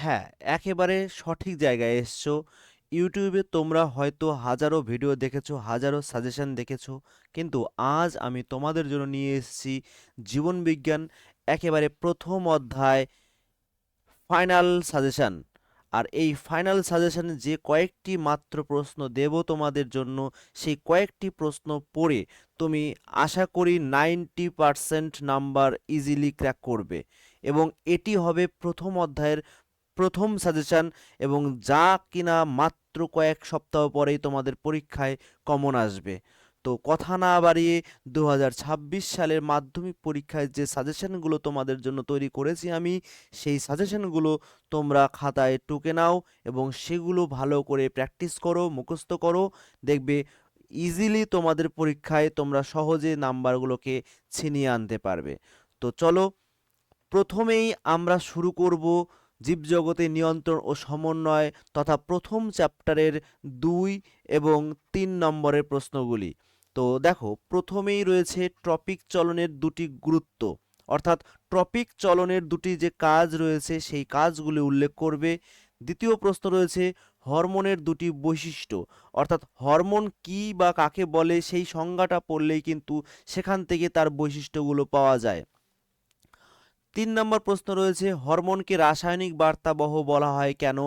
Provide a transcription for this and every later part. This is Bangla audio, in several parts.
হ্যাঁ, একেবারে সঠিক জায়গায় এসছো। ইউটিউবে তোমরা হয়তো হাজারো ভিডিও দেখেছো, হাজারো সাজেশন দেখেছো, কিন্তু আজ আমি তোমাদের জন্য নিয়ে এসেছি জীবনবিজ্ঞান একেবারে প্রথম অধ্যায় ফাইনাল সাজেশন। আর এই ফাইনাল সাজেশনে যে কয়েকটি মাত্র প্রশ্ন দেব তোমাদের জন্য, সেই কয়েকটি প্রশ্ন পড়ে তুমি আশা করি 90% নাম্বার ইজিলি ক্র্যাক করবে। এবং এটি হবে প্রথম অধ্যায়ের প্রথম সাজেশন, এবং যা কিনা মাত্র কয়েক সপ্তাহ পরেই তোমাদের পরীক্ষায় কমন আসবে। তো কথা না বাড়িয়ে 2026 সালের মাধ্যমিক পরীক্ষায় যে সাজেশনগুলো তোমাদের জন্য তৈরি করেছি আমি, সেই সাজেশনগুলো তোমরা খাতায় টুকে নাও এবং সেগুলো ভালো করে প্র্যাকটিস করো, মুখস্থ করো। দেখবে ইজিলি তোমাদের পরীক্ষায় তোমরা সহজে নাম্বারগুলোকে ছিনিয়ে আনতে পারবে। তো চলো, প্রথমেই আমরা শুরু করব জীবজগতে নিয়ন্ত্রণ ও সমন্বয় তথা প্রথম চ্যাপ্টারের 2 এবং 3 নম্বরের প্রশ্নগুলি। তো দেখো, প্রথমেই রয়েছে ট্রপিক চলনের দুটি গুরুত্ব, অর্থাৎ ট্রপিক চলনের দুটি যে কাজ রয়েছে সেই কাজগুলি উল্লেখ করবে। দ্বিতীয় প্রশ্ন রয়েছে হরমোনের দুটি বৈশিষ্ট্য, অর্থাৎ হরমোন কি বা কাকে বলে সেই সংজ্ঞাটা পড়লেই কিন্তু সেখান থেকে তার বৈশিষ্ট্যগুলো পাওয়া যায়। 3 নম্বর প্রশ্ন রয়েছে হরমোনকে রাসায়নিক বার্তাবহ বলা হয় কেন।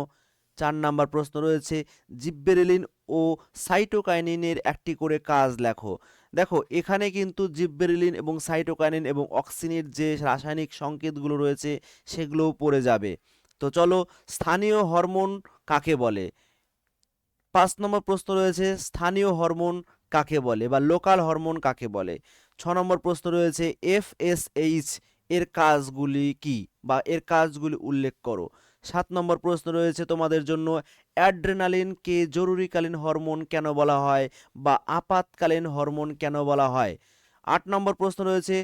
4 নম্বর প্রশ্ন রয়েছে জিব্বেরেলিন ও সাইটোকাইনিনের একটি করে কাজ লেখো। দেখো, এখানে কিন্তু জিব্বেরেলিন এবং সাইটোকাইনিন এবং অক্সিনের যে রাসায়নিক সংকেতগুলো রয়েছে সেগুলোও পড়ে যাবে। তো চলো, স্থানীয় হরমোন কাকে বলে। 5 নম্বর প্রশ্ন রয়েছে স্থানীয় হরমোন কাকে বলে বা লোকাল হরমোন কাকে বলে। 6 নম্বর প্রশ্ন রয়েছে এফএসএইচ এর কাজগুলি কি বা এর কাজগুলি উল্লেখ করো। 7 নম্বর প্রশ্ন রয়েছে তোমাদের জন্য অ্যাড্রেনালিনকে জরুরিকালীন হরমোন কেন বলা হয় বা আপাতকালীন হরমোন কেন বলা হয়। 8 নম্বর প্রশ্ন রয়েছে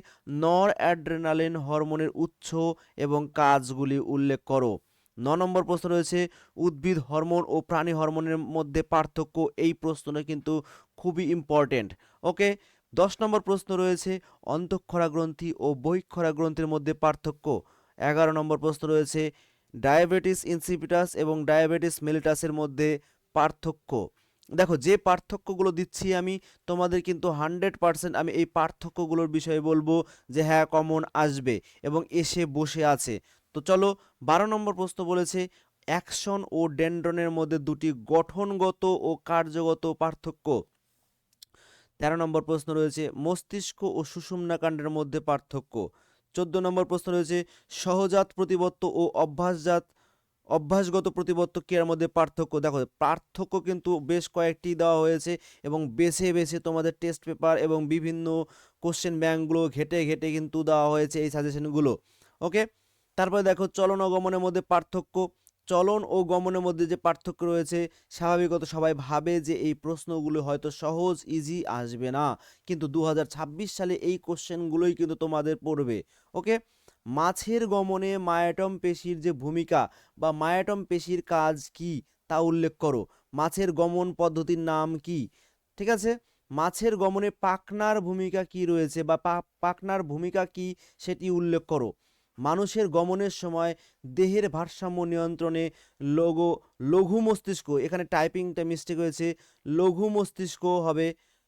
নর অ্যাড্রেনালিন হরমোনের উৎস এবং কাজগুলি উল্লেখ করো। 9 নম্বর প্রশ্ন রয়েছে উদ্ভিদ হরমোন ও প্রাণী হরমোনের মধ্যে পার্থক্য। এই প্রশ্নটা কিন্তু খুবই ইম্পর্টেন্ট। ওকে। 10 নম্বর প্রশ্ন রয়েছে অন্তঃক্ষরা গ্রন্থি ও বহিঃক্ষরা গ্রন্থির মধ্যে পার্থক্য। 11 নম্বর প্রশ্ন রয়েছে ডায়াবেটিস ইনসিপিটাস এবং ডায়াবেটিস মেলিটাসের মধ্যে পার্থক্য। দেখো, যে পার্থক্যগুলো দিচ্ছি আমি তোমাদের কিন্তু 100% আমি এই পার্থক্যগুলোর বিষয়ে বলবো যে হ্যাঁ কমন আসবে এবং এসে বসে আছে। তো চলো, 12 নম্বর প্রশ্ন বলেছে অ্যাকশন ও ডেনড্রনের মধ্যে দুটি গঠনগত ও কার্যগত পার্থক্য। 13 নম্বর প্রশ্ন রয়েছে মস্তিষ্ক ও সুষুম্নাকাণ্ডের মধ্যে পার্থক্য। 14 নম্বর প্রশ্ন রয়েছে সহজাত প্রতিবত্ত ও অভ্যাসগত প্রতিবত্ত ক্রিয়ার মধ্যে পার্থক্য। দেখো, পার্থক্য কিন্তু বেশ কয়েকটি দেওয়া হয়েছে এবং বেছে বেছে তোমাদের টেস্ট পেপার এবং বিভিন্ন কোশ্চেন ব্যাংকগুলো ঘেটে ঘেটে কিন্তু দেওয়া হয়েছে এই সাজেশনগুলো। ওকে। তারপরে দেখো চলন ও গমনের মধ্যে পার্থক্য। চলন ও গমনের মধ্যে যে পার্থক্য রয়েছে, স্বাভাবিকত সবাই ভাবে যে এই প্রশ্নগুলো হয়তো সহজ ইজি আসবে না, কিন্তু 2026 সালে এই কোশ্চেনগুলোই কিন্তু তোমাদের পড়বে। ওকে। মাছের গমনে মায়াটম পেশির যে ভূমিকা বা মায়াটম পেশির কাজ কি তা উল্লেখ করো। মাছের গমন পদ্ধতির নাম কি। ঠিক আছে। মাছের গমনে পাখনার ভূমিকা কি রয়েছে বা পাখনার ভূমিকা কি সেটি উল্লেখ করো। মানুষের গমনের সময় দেহের ভারসাম্য নিয়ন্ত্রণে লঘু লঘু মস্তিষ্ক, এখানে টাইপিংটা মিস্টেক হয়েছে, লঘু মস্তিষ্ক হবে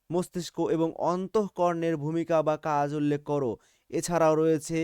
মস্তিষ্ক এবং অন্তঃকরণের ভূমিকা বা কাজ উল্লেখ করো। এছাড়াও রয়েছে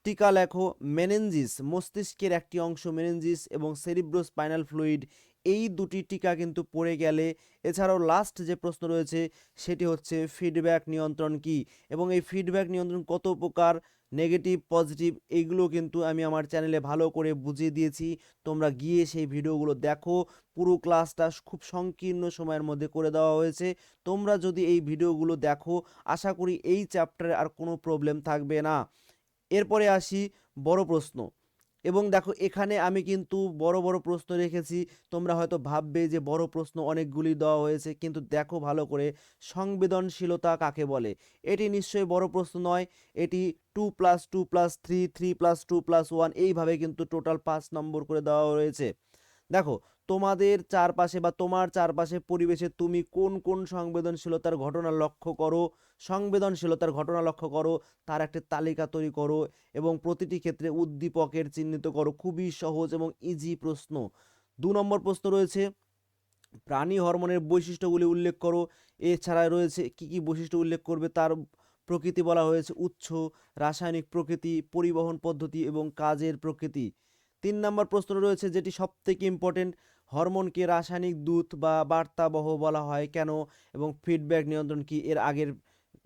টিকা লেখো মেনেঞ্জিস, মস্তিষ্কের একটি অংশ মেনেঞ্জিস এবং সেরিব্রোস্পাইনাল ফ্লুইড, এই দুটি টিকা কিন্তু পড়ে গেলে। এছাড়াও লাস্ট যে প্রশ্ন রয়েছে সেটি হচ্ছে ফিডব্যাক নিয়ন্ত্রণ কি এবং এই ফিডব্যাক নিয়ন্ত্রণ কত প্রকার, নেগেটিভ পজিটিভ, এইগুলো কিন্তু আমি আমার চ্যানেলে ভালো করে বুঝিয়ে দিয়েছি। তোমরা গিয়ে সেই ভিডিওগুলো দেখো। পুরো ক্লাসটা খুব সংকীর্ণ সময়ের মধ্যে করে দেওয়া হয়েছে। তোমরা যদি এই ভিডিওগুলো দেখো, আশা করি এই চ্যাপ্টারে আর কোনো প্রবলেম থাকবে না। এরপরে আসি বড় প্রশ্ন। এবং দেখো, এখানে আমি কিন্তু বড় বড় প্রশ্ন রেখেছি। তোমরা হয়তো ভাববে যে বড় প্রশ্ন অনেকগুলি দেওয়া হয়েছে, কিন্তু দেখো ভালো করে সংবেদনশীলতা কাকে বলে। এটি নিশ্চয়ই বড় প্রশ্ন নয়। এটি 2+2+3, 3+2+1 এইভাবে কিন্তু টোটাল 5 নম্বর করে দেওয়া রয়েছে। দেখো, তোমাদের চারপাশে বা তোমার চারপাশে পরিবেশে তুমি কোন কোন সংবেদনশীলতার ঘটনা লক্ষ্য করো, সংবেদনশীলতার ঘটনা লক্ষ্য করো, তার একটা তালিকা তৈরি করো এবং প্রতিটি ক্ষেত্রে উদ্দীপকের চিহ্নিত করো। খুবই সহজ এবং ইজি প্রশ্ন। 2 নম্বর প্রশ্ন রয়েছে প্রাণী হরমোনের বৈশিষ্ট্যগুলি উল্লেখ করো। এছাড়া রয়েছে কি কি বৈশিষ্ট্য উল্লেখ করবে, তার প্রকৃতি বলা হয়েছে উৎস, রাসায়নিক প্রকৃতি, পরিবহন পদ্ধতি এবং কাজের প্রকৃতি। 3 নম্বর প্রশ্ন রয়েছে যেটি সবথেকে ইম্পর্টেন্ট, হরমোনকে রাসায়নিক দূত বা বার্তাবহ বলা হয় কেন, এবং ফিডব্যাক নিয়ন্ত্রণ কি। এর আগের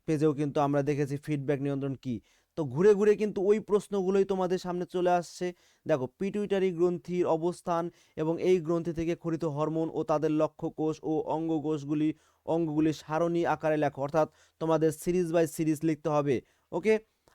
পেজেও কিন্তু আমরা দেখেছি ফিডব্যাক নিয়ন্ত্রণ কি। তো ঘুরে ঘুরে কিন্তু ওই প্রশ্নগুলোই তোমাদের সামনে চলে আসছে। দেখো, পিটুইটারি গ্রন্থির অবস্থান এবং এই গ্রন্থি থেকে ক্ষরিত হরমোন ও তাদের লক্ষ্য কোষ ও অঙ্গগুলি সারণী আকারে লেখো, অর্থাৎ তোমাদের সিরিজ বাই সিরিজ লিখতে হবে। ওকে,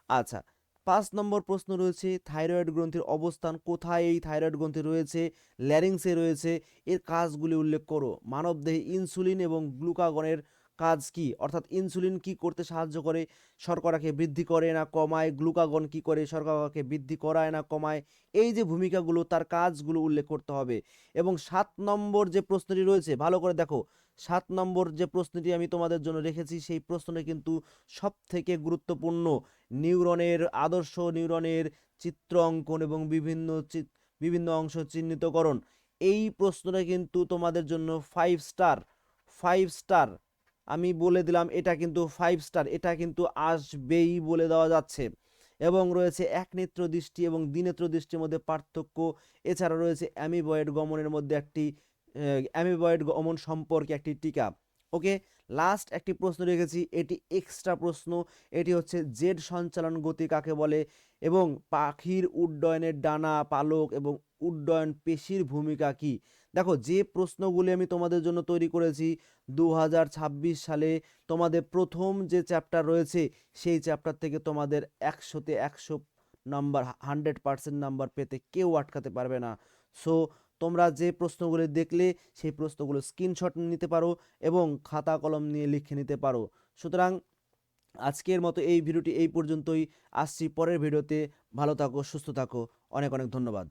আচ্ছা। 5 নম্বর প্রশ্ন রয়েছে থাইরয়েড গ্রন্থির অবস্থান কোথায়, এই থাইরয়েড গ্রন্থি রয়েছে ল্যারিংসে রয়েছে, এর কাজগুলি উল্লেখ করো। মানবদেহে ইনসুলিন এবং গ্লুকাগনের কাজ কি, অর্থাৎ ইনসুলিন কি করতে সাহায্য করে, শর্করাকে বৃদ্ধি করে না কমায়, গ্লুকাগন কি করে শর্করাকে বৃদ্ধি করায় না কমায়, এই যে ভূমিকাগুলো তার কাজগুলো উল্লেখ করতে হবে। এবং 7 নম্বর যে প্রশ্নটি রয়েছে ভালো করে দেখো, 7 নম্বর যে প্রশ্নটি আমি তোমাদের জন্য রেখেছি সেই প্রশ্নটি কিন্তু সব থেকে গুরুত্বপূর্ণ। আদর্শ নিউরনের চিত্র অঙ্কন এবং বিভিন্ন অংশ চিহ্নিতকরণ। এই প্রশ্নটা কিন্তু তোমাদের জন্য 5 স্টার, 5 স্টার। আমি বলে দিলাম এটা কিন্তু 5 স্টার, এটা কিন্তু আসবেই বলে দেওয়া যাচ্ছে। এবং রয়েছে একনেত্র দৃষ্টি এবং দ্বিনেত্র দৃষ্টির মধ্যে পার্থক্য। এছাড়া রয়েছে অ্যামিবয়েড গমনের মধ্যে একটি অ্যামিবয়েড গমন সম্পর্কে একটি টিকা। ওকে, লাস্ট একটি প্রশ্ন রেখেছি, এটি এক্সট্রা প্রশ্ন। এটি হচ্ছে জেড সঞ্চালন গতি কাকে বলে এবং পাখির উড্ডয়নের ডানা, পালক এবং উড্ডয়ন পেশির ভূমিকা কি। দেখো, যে প্রশ্নগুলি আমি তোমাদের জন্য তৈরি করেছি 2026 সালে তোমাদের প্রথম যে চ্যাপ্টার রয়েছে সেই চ্যাপ্টার থেকে তোমাদের 100তে 100 নাম্বার, 100% নাম্বার পেতে কেউ আটকাতে পারবে না। সো তোমরা যে প্রশ্নগুলি দেখলে সেই প্রশ্নগুলো স্ক্রিনশট নিতে পারো এবং খাতা কলম নিয়ে লিখে নিতে পারো। সুতরাং আজকের মতো এই ভিডিওটি এই পর্যন্তই। আসছি পরের ভিডিওতে। ভালো থাকো, সুস্থ থাকো, অনেক অনেক ধন্যবাদ।